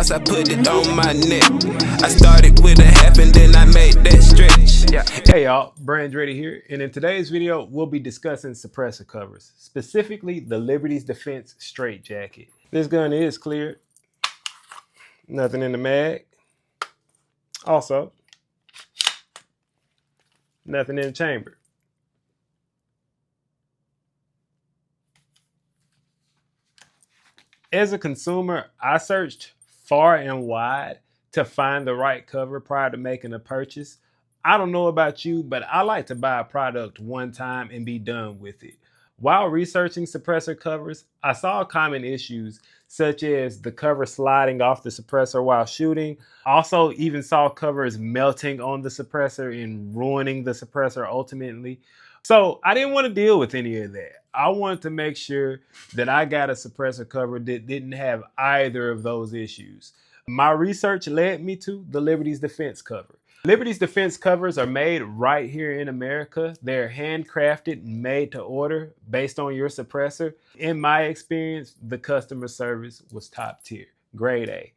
house, I put it on my neck. I started with a half and then I made that stretch. Yeah. Hey y'all, Brand's Ready here, and in today's video, we'll be discussing suppressor covers, specifically the Liberty's Defense Straightjacket. This gun is cleared, nothing in the mag. Also, nothing in the chamber. As a consumer, I searched far and wide to find the right cover prior to making a purchase. I don't know about you, but I like to buy a product one time and be done with it. While researching suppressor covers, I saw common issues such as the cover sliding off the suppressor while shooting. Also even saw covers melting on the suppressor and ruining the suppressor ultimately. So I didn't want to deal with any of that. I wanted to make sure that I got a suppressor cover that didn't have either of those issues. My research led me to the Liberty's Defense cover. Liberty's Defense covers are made right here in America. They're handcrafted and made to order based on your suppressor. In my experience, the customer service was top tier, grade A.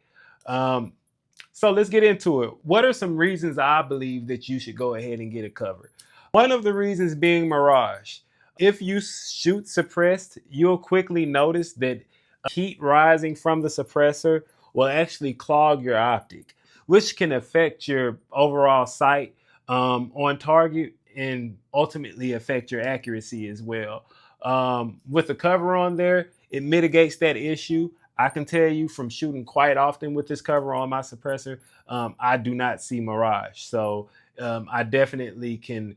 So let's get into it. What are some reasons I believe that you should go ahead and get a cover? One of the reasons being mirage. If you shoot suppressed, you'll quickly notice that heat rising from the suppressor will actually clog your optic, which can affect your overall sight on target and ultimately affect your accuracy as well. With the cover on there, it mitigates that issue. I can tell you from shooting quite often with this cover on my suppressor, I do not see mirage. So I definitely can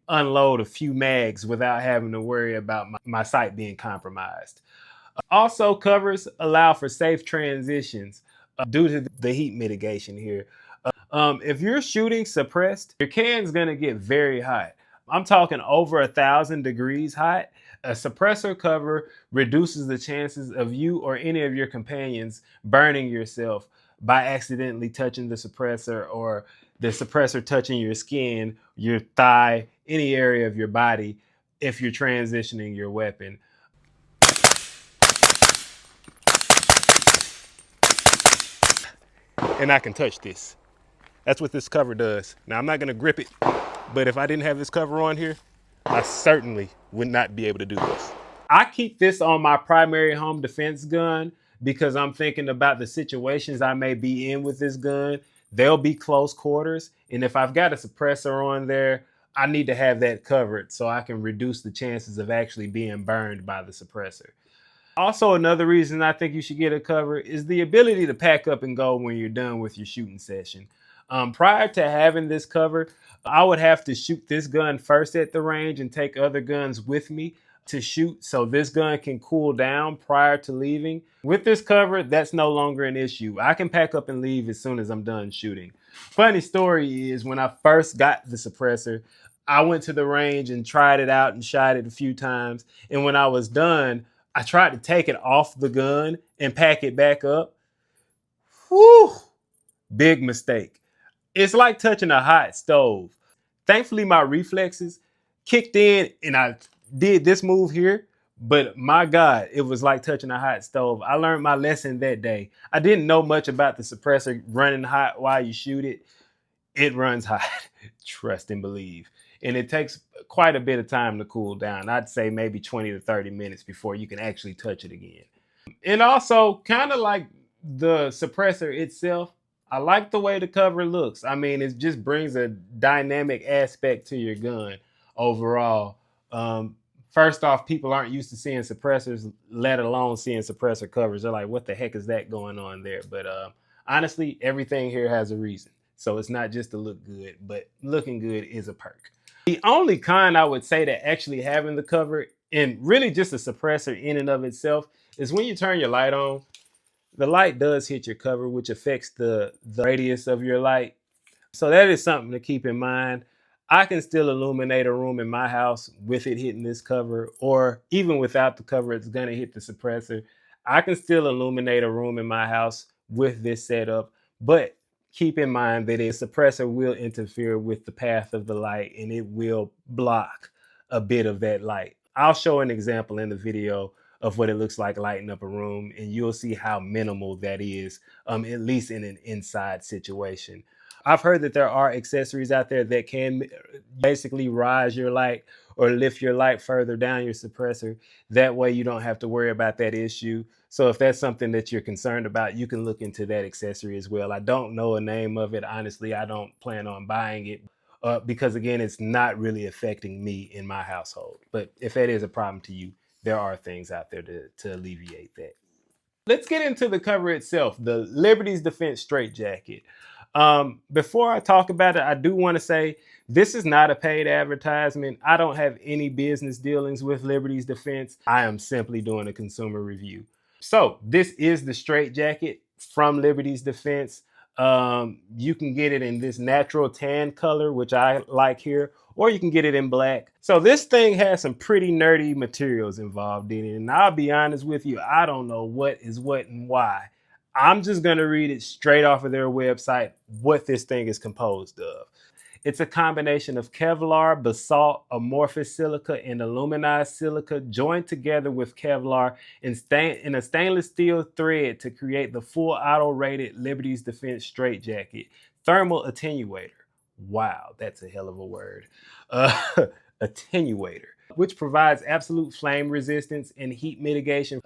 unload a few mags without having to worry about my sight being compromised. Also, covers allow for safe transitions due to the heat mitigation here. If you're shooting suppressed, your can's gonna get very hot. I'm talking over 1,000 degrees hot. A suppressor cover reduces the chances of you or any of your companions burning yourself by accidentally touching the suppressor or the suppressor touching your skin, your thigh, any area of your body if you're transitioning your weapon. And I can touch this. That's what this cover does. Now I'm not gonna grip it, but if I didn't have this cover on here, I certainly would not be able to do this. I keep this on my primary home defense gun because I'm thinking about the situations I may be in with this gun. They'll be close quarters, and if I've got a suppressor on there, I need to have that covered so I can reduce the chances of actually being burned by the suppressor. Also, another reason I think you should get a cover is the ability to pack up and go when you're done with your shooting session. Prior to having this cover, I would have to shoot this gun first at the range and take other guns with me to shoot so this gun can cool down prior to leaving. With this cover, that's no longer an issue. I can pack up and leave as soon as I'm done shooting. Funny story is when I first got the suppressor, I went to the range and tried it out and shot it a few times. And when I was done, I tried to take it off the gun and pack it back up. Whew, big mistake. It's like touching a hot stove. Thankfully, my reflexes kicked in and I did this move here, but my God, it was like touching a hot stove. I learned my lesson that day. I didn't know much about the suppressor running hot while you shoot it. It runs hot, trust and believe. And it takes quite a bit of time to cool down. I'd say maybe 20 to 30 minutes before you can actually touch it again. And also, kind of like the suppressor itself, I like the way the cover looks. I mean, it just brings a dynamic aspect to your gun overall. First off, people aren't used to seeing suppressors, let alone seeing suppressor covers. They're like, what the heck is that going on there? But honestly, everything here has a reason. So it's not just to look good, but looking good is a perk. The only con I would say to actually having the cover and really just a suppressor in and of itself is when you turn your light on, the light does hit your cover, which affects the radius of your light. So that is something to keep in mind. I can still illuminate a room in my house with it hitting this cover, or even without the cover, it's gonna hit the suppressor. I can still illuminate a room in my house with this setup, but keep in mind that a suppressor will interfere with the path of the light and it will block a bit of that light. I'll show an example in the video of what it looks like lighting up a room, and you'll see how minimal that is, at least in an inside situation. I've heard that there are accessories out there that can basically rise your light or lift your light further down your suppressor. That way you don't have to worry about that issue. So if that's something that you're concerned about, you can look into that accessory as well. I don't know a name of it. Honestly, I don't plan on buying it because again, it's not really affecting me in my household. But if that is a problem to you, there are things out there to alleviate that. Let's get into the cover itself, the Liberty's Defense Straightjacket. Before I talk about it, I do want to say this is not a paid advertisement. I don't have any business dealings with Liberty's Defense. I am simply doing a consumer review. So this is the Straightjacket from Liberty's Defense. You can get it in this natural tan color, which I like here, or you can get it in black. So this thing has some pretty nerdy materials involved in it. And I'll be honest with you, I don't know what is what and why. I'm just going to read it straight off of their website, what this thing is composed of. It's a combination of Kevlar, basalt, amorphous silica, and aluminized silica joined together with Kevlar in a stainless steel thread to create the full auto-rated Liberty's Defense Straightjacket thermal attenuator. Wow, that's a hell of a word. Attenuator, which provides absolute flame resistance and heat mitigation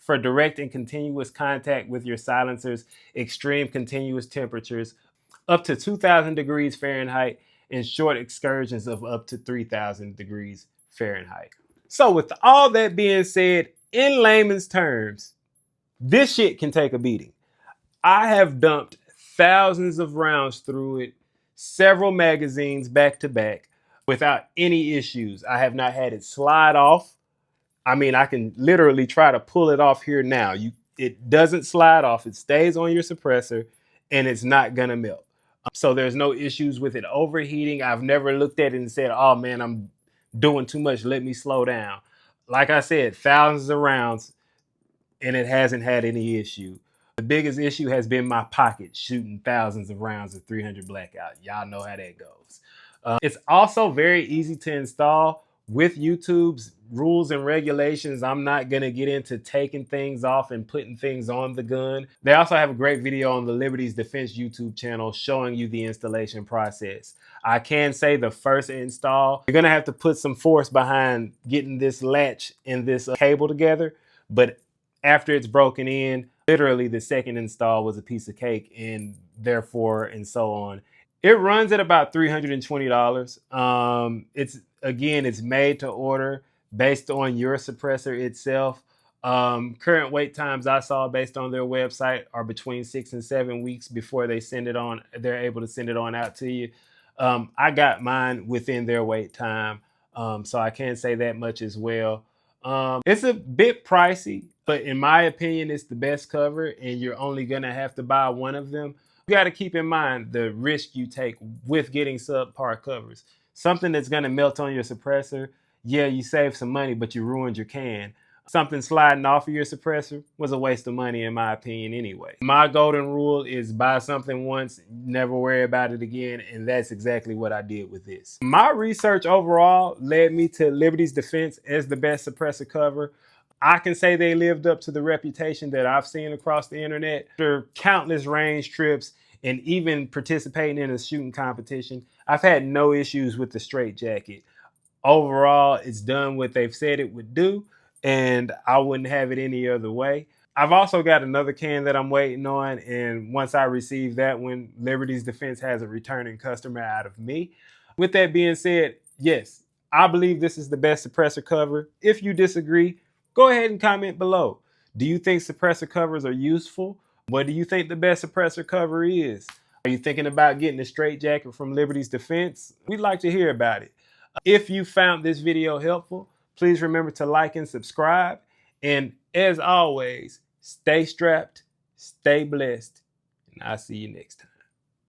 for direct and continuous contact with your silencer's extreme continuous temperatures, up to 2,000 degrees Fahrenheit, and short excursions of up to 3,000 degrees Fahrenheit. So with all that being said, in layman's terms, this shit can take a beating. I have dumped thousands of rounds through it, several magazines back to back, without any issues. I have not had it slide off. I mean, I can literally try to pull it off here now. It doesn't slide off. It stays on your suppressor, and it's not gonna melt. So there's no issues with it overheating. I've never looked at it and said, oh man, I'm doing too much, let me slow down. Like I said, thousands of rounds, and it hasn't had any issue. The biggest issue has been my pocket shooting thousands of rounds of 300 blackout. Y'all know how that goes. It's also very easy to install. With YouTube's rules and regulations, I'm not going to get into taking things off and putting things on the gun. They also have a great video on the Liberty's Defense YouTube channel showing you the installation process. I can say the first install, you're going to have to put some force behind getting this latch and this cable together. But after it's broken in, literally the second install was a piece of cake, and therefore and so on. It runs at about $320. It's made to order based on your suppressor itself. Current wait times I saw based on their website are between 6 and 7 weeks before they send it on. They're able to send it on out to you. I got mine within their wait time, so I can't say that much as well. It's a bit pricey, but in my opinion, it's the best cover, and you're only gonna have to buy one of them. You got to keep in mind the risk you take with getting subpar covers. Something that's going to melt on your suppressor, yeah, you save some money, but you ruined your can. Something sliding off of your suppressor was a waste of money in my opinion anyway. My golden rule is buy something once, never worry about it again, and that's exactly what I did with this. My research overall led me to Liberty's Defense as the best suppressor cover. I can say they lived up to the reputation that I've seen across the internet. After countless range trips and even participating in a shooting competition, I've had no issues with the Straightjacket. Overall, it's done what they've said it would do, and I wouldn't have it any other way. I've also got another can that I'm waiting on, and once I receive that one, Liberty's Defense has a returning customer out of me. With that being said, yes, I believe this is the best suppressor cover. If you disagree, go ahead and comment below. Do you think suppressor covers are useful? What do you think the best suppressor cover is? Are you thinking about getting a Straightjacket from Liberty's Defense? We'd like to hear about it. If you found this video helpful, please remember to like and subscribe. And as always, stay strapped, stay blessed, and I'll see you next time.